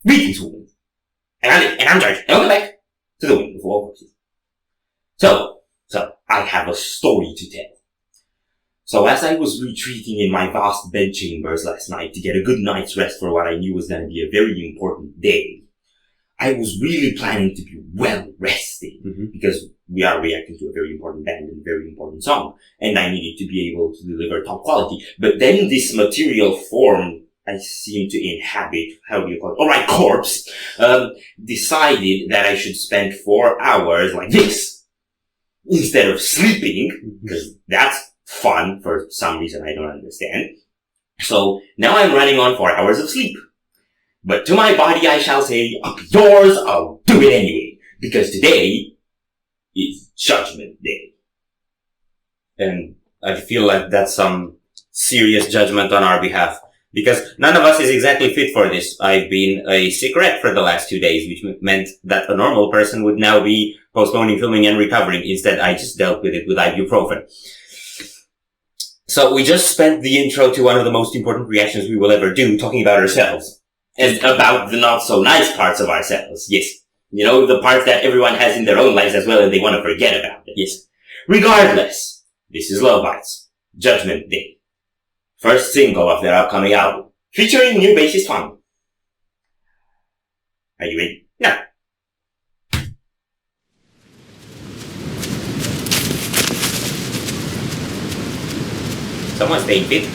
read this woman. And I'm judged. And I'll go back to the Windmill for all. So, I have a story to tell. So as I was retreating in my vast bedchambers last night to get a good night's rest for what I knew was going to be a very important day, I was really planning to be well rested because we are reacting to a very important band and a very important song, and I needed to be able to deliver top quality. But then this material form I seem to inhabit, how do you call it? Alright, corpse, decided that I should spend 4 hours like this instead of sleeping, because that's fun for some reason I don't understand. So now I'm running on 4 hours of sleep. But to my body I shall say, up yours, I'll do it anyway. Because today is Judgment Day. And I feel like that's some serious judgment on our behalf. Because none of us is exactly fit for this. I've been a sick wreck for the last 2 days, which meant that a normal person would now be postponing filming and recovering. Instead, I just dealt with it with ibuprofen. So we just spent the intro to one of the most important reactions we will ever do, talking about ourselves. And about the not so nice parts of ourselves. Yes. You know, the parts that everyone has in their own lives as well and they want to forget about it. Yes. Regardless, this is Lovebites, Judgment Day. First single of their upcoming album, featuring new bassist Fami. Are you ready? No. Someone's staying fit.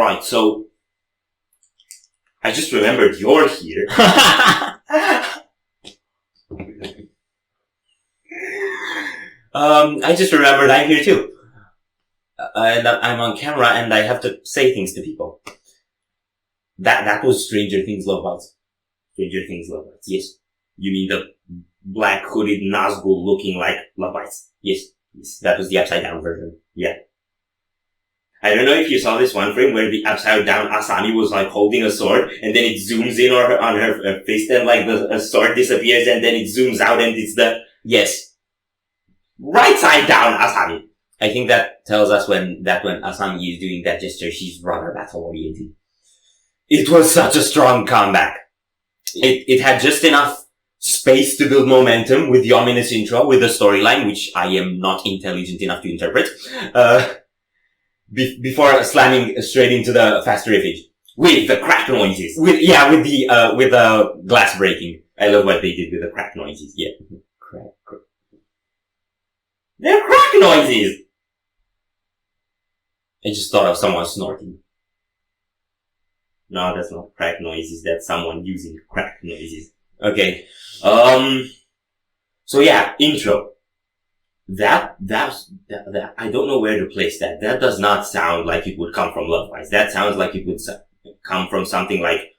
Right, so I just remembered you're here. I just remembered I'm here too. And I'm on camera and I have to say things to people. That was Stranger Things Lovebites. Stranger Things Lovebites. Yes. You mean the black hooded Nazgul looking like Lovebites? Yes. That was the upside down version. Yeah. I don't know if you saw this one frame where the upside down Asami was like holding a sword and then it zooms in on her fist and like the sword disappears and then it zooms out and it's the... Yes. Right side down Asami. I think that tells us when Asami is doing that gesture, she's rather battle oriented. It was such a strong comeback. It had just enough space to build momentum with the ominous intro, with the storyline, which I am not intelligent enough to interpret, before slamming straight into the fast riffage. With the crack noises. With the glass breaking. I love what they did with the crack noises. Yeah. Crack. They're crack noises! I just thought of someone snorting. No, that's not crack noises. That's someone using crack noises. Okay. So yeah, intro. That, I don't know where to place that. That does not sound like it would come from Lovebites. That sounds like it would come from something like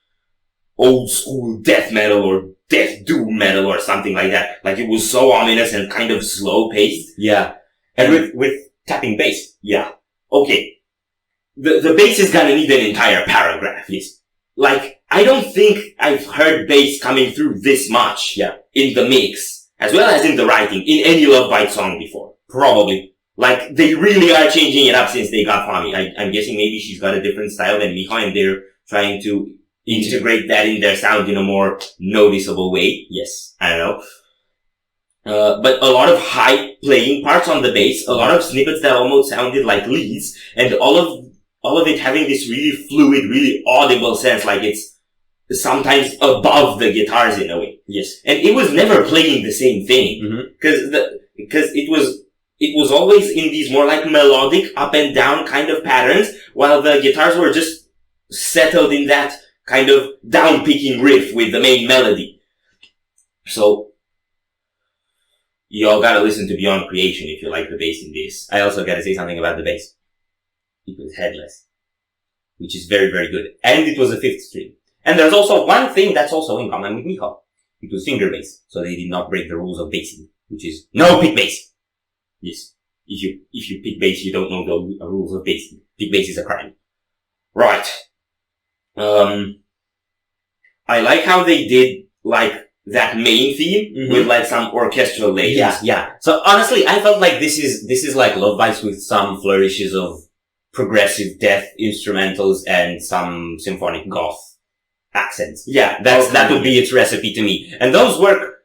old school death metal or death doom metal or something like that. Like it was so ominous and kind of slow paced. Yeah. And with tapping bass. Yeah. Okay. The bass is gonna need an entire paragraph. Yes. Like, I don't think I've heard bass coming through this much. Yeah. In the mix, as well as in the writing, in any Lovebite song before. Probably. Like, they really are changing it up since they got Fami. I'm guessing maybe she's got a different style than Mika and they're trying to integrate that in their sound in a more noticeable way. Yes. I don't know. But a lot of high playing parts on the bass, a lot of snippets that almost sounded like leads, and all of it having this really fluid, really audible sense, like it's sometimes above the guitars in a way. Yes. And it was never playing the same thing. Because it was always in these more like melodic up and down kind of patterns, while the guitars were just settled in that kind of down picking riff with the main melody. So, y'all gotta listen to Beyond Creation if you like the bass in this. I also gotta say something about the bass. It was headless. Which is very, very good. And it was a fifth string. And there's also one thing that's also in common with Mika. It was finger bass. So they did not break the rules of bassing. Which is no pick bass. Yes. If you pick bass, you don't know the rules of bassing. Pick bass is a crime. Right. I like how they did, like, that main theme with like some orchestral layers. Yeah. So honestly, I felt like this is like Lovebites with some flourishes of progressive death instrumentals and some symphonic goth accents. Yeah, that would be its recipe to me. And those work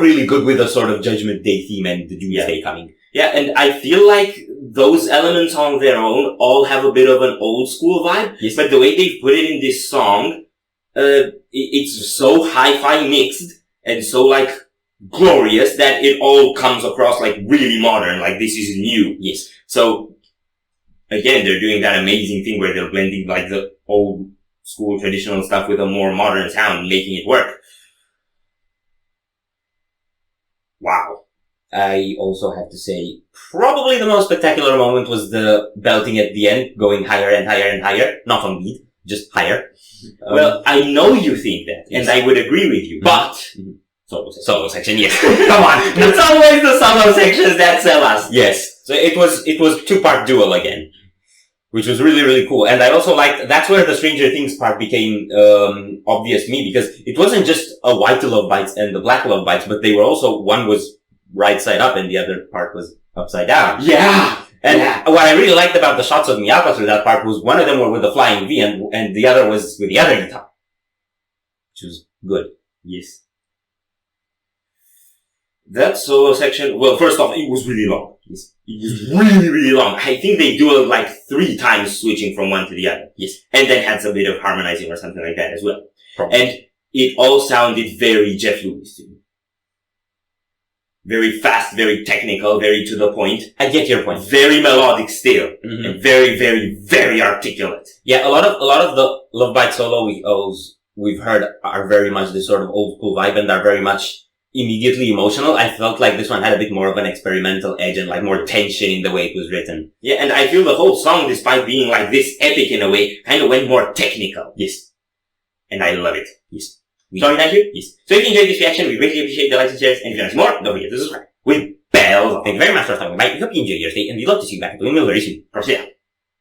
really good with a sort of Judgment Day theme and the Doomsday coming. Yeah, and I feel like those elements on their own all have a bit of an old school vibe. Yes. But the way they put it in this song, it's so hi-fi mixed and so like glorious that it all comes across like really modern, like this is new. Yes. So again, they're doing that amazing thing where they're blending like the old school traditional stuff with a more modern sound, making it work. Wow. I also have to say, probably the most spectacular moment was the belting at the end, going higher and higher and higher. Not on beat, just higher. Well, I know you think that, and I would agree with you, but... Solo section, yes. Come on, it's always the solo sections that sell us. Yes. So it was two-part duel again. Which was really, really cool. And I also liked, that's where the Stranger Things part became, obvious to me, because it wasn't just a white Lovebites and the black Lovebites, but they were also, one was right side up and the other part was upside down. Yeah! And what I really liked about the shots of Miyako through that part was one of them were with the flying V and the other was with the other guitar. Which was good. Yes. That solo section, well, first off, it was really long. Yes. It was really, really long. I think they do it like 3 times switching from one to the other. Yes. And then had some bit of harmonizing or something like that as well. Probably. And it all sounded very Jeff Lewis to me. very fast, very technical, very to the point. I get your point. Very melodic still. Mm-hmm. And very, very, very articulate. Yeah, a lot of the Lovebite solos we've heard are very much this sort of old school vibe and are very much immediately emotional. I felt like this one had a bit more of an experimental edge and like more tension in the way it was written. Yeah, and I feel the whole song, despite being like this epic in a way, kind of went more technical. Yes. And I love it. Yes. Sorry, thank you? Yes. So if you enjoyed this reaction, we greatly appreciate the likes and shares, and if you want to see more, don't forget to subscribe. With bells on. Thank you very much for stopping by. We hope you enjoyed your stay and we'd love to see you back at the Windmill very soon. Or see ya.